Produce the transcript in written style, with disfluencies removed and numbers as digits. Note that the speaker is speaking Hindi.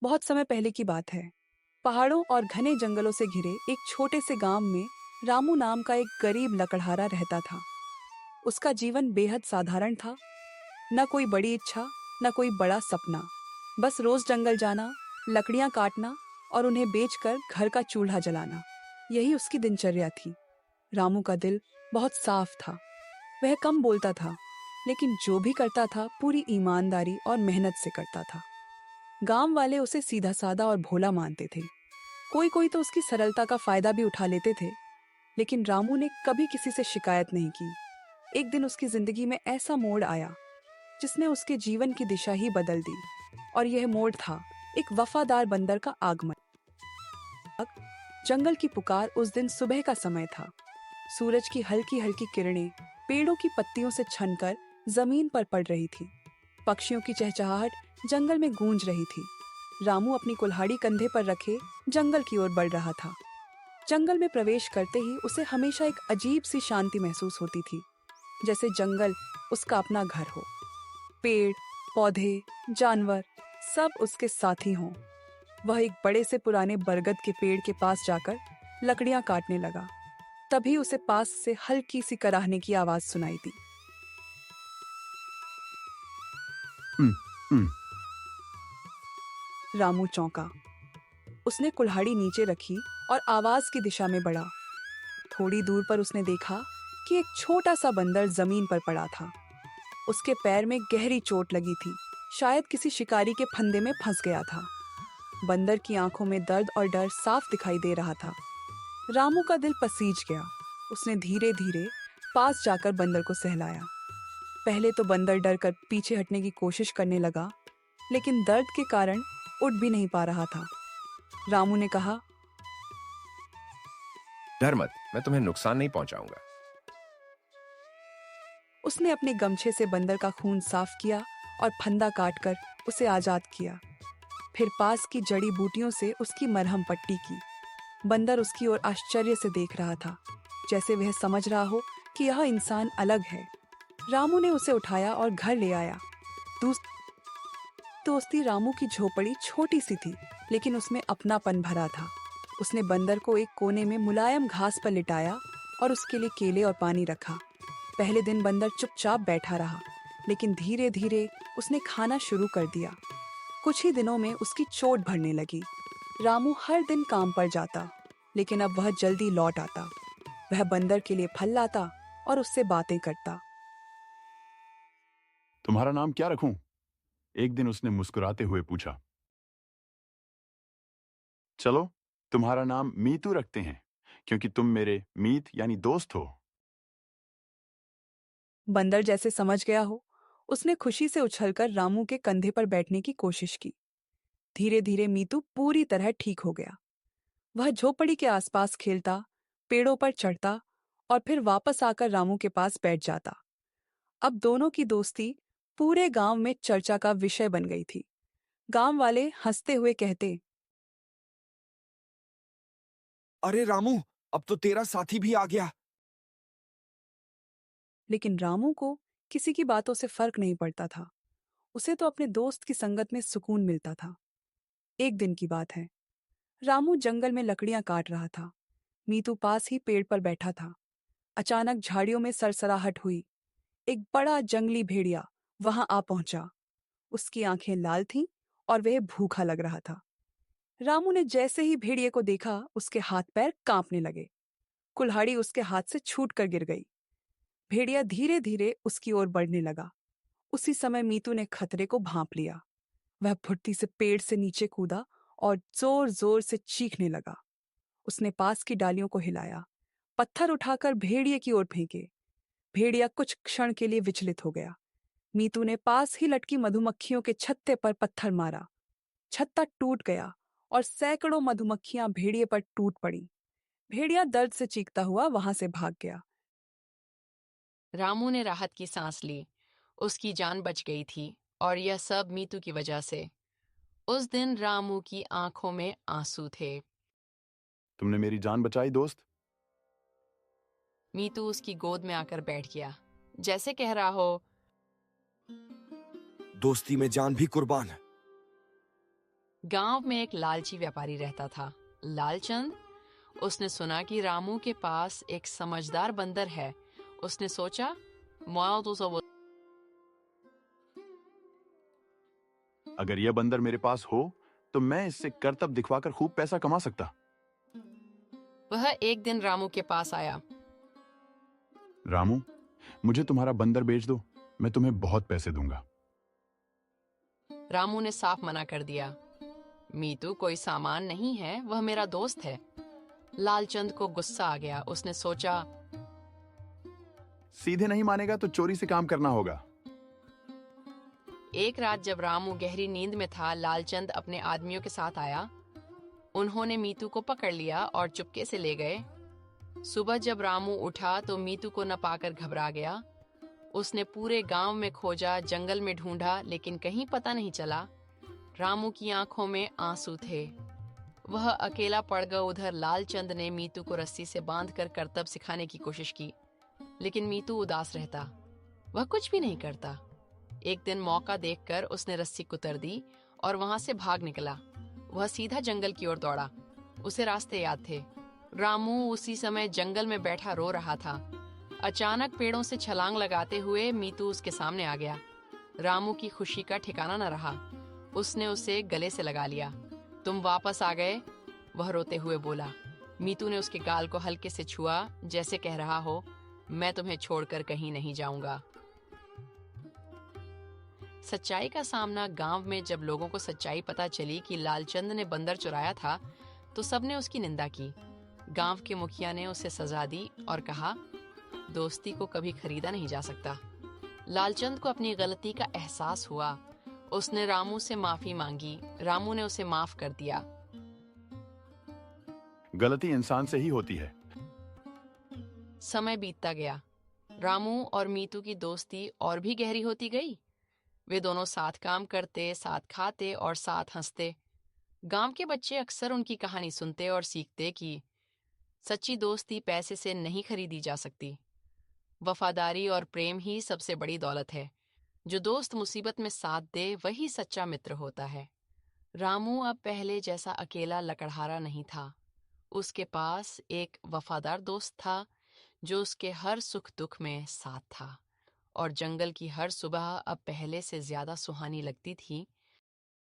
बहुत समय पहले की बात है। पहाड़ों और घने जंगलों से घिरे एक छोटे से गांव में रामू नाम का एक गरीब लकड़हारा रहता था। उसका जीवन बेहद साधारण था। न कोई बड़ी इच्छा, न कोई बड़ा सपना। बस रोज जंगल जाना, लकड़ियां काटना और उन्हें बेचकर घर का चूल्हा जलाना, यही उसकी दिनचर्या थी। रामू का दिल बहुत साफ था। वह कम बोलता था, लेकिन जो भी करता था पूरी ईमानदारी और मेहनत से करता था। गांव वाले उसे सीधा साधा और भोला मानते थे। कोई कोई तो उसकी सरलता का फायदा भी उठा लेते थे, लेकिन रामू ने कभी किसी से शिकायत नहीं की। एक दिन उसकी जिंदगी में ऐसा मोड़ आया जिसने उसके जीवन की दिशा ही बदल दी। और यह मोड़ था एक वफादार बंदर का आगमन। जंगल की पुकार उस दिन सुबह का समय था। सूरज की हल्की हल्की किरणें पेड़ों की पत्तियों से छनकर जमीन पर पड़ रही थी। पक्षियों की चहचहाहट जंगल में गूंज रही थी। रामू अपनी कुल्हाड़ी कंधे पर रखे जंगल की ओर बढ़ रहा था। जंगल में प्रवेश करते ही उसे हमेशा एक अजीब सी शांति महसूस होती थी, जैसे जंगल उसका अपना घर हो। पेड़, पौधे, जानवर सब उसके साथी हों। वह एक बड़े से पुराने बरगद के पेड़ के पास जाकर लकड़ियां काटने लगा। तभी उसे पास से हल्की सी कराहने की आवाज सुनाई दी। हम्म, हम्म। रामू चौंका। उसने कुल्हाड़ी नीचे रखी और आवाज की दिशा में बढ़ा। थोड़ी दूर पर उसने देखा कि एक छोटा सा बंदर जमीन पर पड़ा था। उसके पैर में गहरी चोट लगी थी, शायद किसी शिकारी के फंदे में फंस गया था। बंदर की आंखों में दर्द और डर साफ दिखाई दे रहा था। रामू का दिल पसीज गया। उसने धीरे धीरे पास जाकर बंदर को सहलाया। पहले तो बंदर डर कर पीछे हटने की कोशिश करने लगा, लेकिन दर्द के कारण उठ भी नहीं पा रहा था। रामू ने कहा, डर मत, मैं तुम्हें नुकसान नहीं पहुंचाऊंगा। उसने अपने गमछे से बंदर का खून साफ किया और फंदा काटकर उसे आजाद किया। फिर पास की जड़ी बूटियों से उसकी मरहम पट्टी की। बंदर उसकी ओर आश्चर्य से देख रहा था, जैसे वह समझ रहा हो कि यह इंसान अलग है। रामू ने उसे उठाया और घर ले आया। दोस्ती रामू की झोपड़ी छोटी सी थी, लेकिन उसमें अपनापन भरा था। उसने बंदर को एक कोने में मुलायम घास पर लिटाया और उसके लिए केले और पानी रखा। पहले दिन बंदर चुपचाप बैठा रहा, लेकिन धीरे धीरे उसने खाना शुरू कर दिया। कुछ ही दिनों में उसकी चोट भरने लगी। रामू हर दिन काम पर जाता, लेकिन अब वह जल्दी लौट आता। वह बंदर के लिए फल लाता और उससे बातें करता। तुम्हारा नाम क्या रखूं? एक दिन उसने मुस्कुराते हुए पूछा। चलो, तुम्हारा नाम मीतू रखते हैं, क्योंकि तुम मेरे मीत यानी दोस्त हो। बंदर जैसे समझ गया हो, उसने खुशी से उछलकर रामू के कंधे पर बैठने की कोशिश की। धीरे धीरे मीतू पूरी तरह ठीक हो गया। वह झोपड़ी के आसपास खेलता, पेड़ों पर चढ़ता और फिर वापस आकर रामू के पास बैठ जाता। अब दोनों की दोस्ती पूरे गांव में चर्चा का विषय बन गई थी। गांव वाले हंसते हुए कहते, अरे रामू, अब तो तेरा साथी भी आ गया। लेकिन रामू को किसी की बातों से फर्क नहीं पड़ता था। उसे तो अपने दोस्त की संगत में सुकून मिलता था। एक दिन की बात है। रामू जंगल में लकड़ियां काट रहा था। मीतू पास ही पेड़ पर बैठा था। अचानक झाड़ियों में सरसराहट हुई। एक बड़ा जंगली भेड़िया वहां आ पहुंचा। उसकी आंखें लाल थीं और वह भूखा लग रहा था। रामू ने जैसे ही भेड़िए को देखा, उसके हाथ पैर कांपने लगे। कुल्हाड़ी उसके हाथ से छूट कर गिर गई। भेड़िया धीरे धीरे उसकी ओर बढ़ने लगा। उसी समय मीतू ने खतरे को भांप लिया। वह फुर्ती से पेड़ से नीचे कूदा और जोर जोर से चीखने लगा। उसने पास की डालियों को हिलाया, पत्थर उठाकर भेड़िए की ओर फेंके। भेड़िया कुछ क्षण के लिए विचलित हो गया। मीतू ने पास ही लटकी मधुमक्खियों के छत्ते पर पत्थर मारा। छत्ता टूट गया और सैकड़ों मधुमक्खियां भेड़िए पर टूट पड़ी। भेड़िया दर्द से चीखता हुआ वहां से भाग गया। रामू ने राहत की सांस ली। उसकी जान बच गई थी और यह सब मीतू की वजह से। उस दिन रामू की आंखों में आंसू थे। तुमने मेरी जान बचाई दोस्त। मीतू उसकी गोद में आकर बैठ गया, जैसे कह रहा हो, दोस्ती में जान भी कुर्बान है। गांव में एक लालची व्यापारी रहता था, लालचंद। उसने सुना कि रामू के पास एक समझदार बंदर है। उसने सोचा, मैं तो सब अगर यह बंदर मेरे पास हो तो मैं इससे करतब दिखवाकर खूब पैसा कमा सकता। वह एक दिन रामू के पास आया। रामू, मुझे तुम्हारा बंदर बेच दो, मैं तुम्हें बहुत पैसे दूंगा। रामू ने साफ मना कर दिया। मीतू कोई सामान नहीं है, वह मेरा दोस्त है। लालचंद को गुस्सा आ गया। उसने सोचा, सीधे नहीं मानेगा तो चोरी से काम करना होगा। एक रात जब रामू गहरी नींद में था, लालचंद अपने आदमियों के साथ आया। उन्होंने मीतू को पकड़ लिया और चुपके से ले गए। सुबह जब रामू उठा तो मीतू को न पाकर घबरा गया। उसने पूरे गांव में खोजा, जंगल में ढूंढा, लेकिन कहीं पता नहीं चला। रामू की आंखों में आंसू थे। वह अकेला पड़ गया। उधर लालचंद ने मीतू को रस्सी से बांधकर करतब सिखाने की कोशिश की, लेकिन मीतू उदास रहता। वह कुछ भी नहीं करता। एक दिन मौका देखकर उसने रस्सी कुतर दी और वहां से भाग निकला। वह सीधा जंगल की ओर दौड़ा। उसे रास्ते याद थे। रामू उसी समय जंगल में बैठा रो रहा था। अचानक पेड़ों से छलांग लगाते हुए मीतू उसके सामने आ गया। रामू की खुशी का ठिकाना न रहा। उसने उसे गले से लगा लिया। तुम वापस आ गए, वह रोते हुए बोला। मीतू ने उसके गाल को हल्के से छुआ, जैसे कह रहा हो, मैं तुम्हें छोड़कर कहीं नहीं जाऊंगा। सच्चाई का सामना। गांव में जब लोगों को सच्चाई पता चली कि लालचंद ने बंदर चुराया था, तो सबने उसकी निंदा की। गांव के मुखिया ने उसे सजा दी और कहा, दोस्ती को कभी खरीदा नहीं जा सकता। लालचंद को अपनी गलती का एहसास हुआ। उसने रामू से माफी मांगी। रामू ने उसे माफ कर दिया। गलती इंसान से ही होती है। समय बीतता गया। रामू और मीतू की दोस्ती और भी गहरी होती गई। वे दोनों साथ काम करते, साथ खाते और साथ हंसते। गांव के बच्चे अक्सर उनकी कहानी सुनते और सीखते कि सच्ची दोस्ती पैसे से नहीं खरीदी जा सकती। वफादारी और प्रेम ही सबसे बड़ी दौलत है। जो दोस्त मुसीबत में साथ दे, वही सच्चा मित्र होता है। रामू अब पहले जैसा अकेला लकड़हारा नहीं था। उसके पास एक वफादार दोस्त था जो उसके हर सुख दुख में साथ था। और जंगल की हर सुबह अब पहले से ज्यादा सुहानी लगती थी,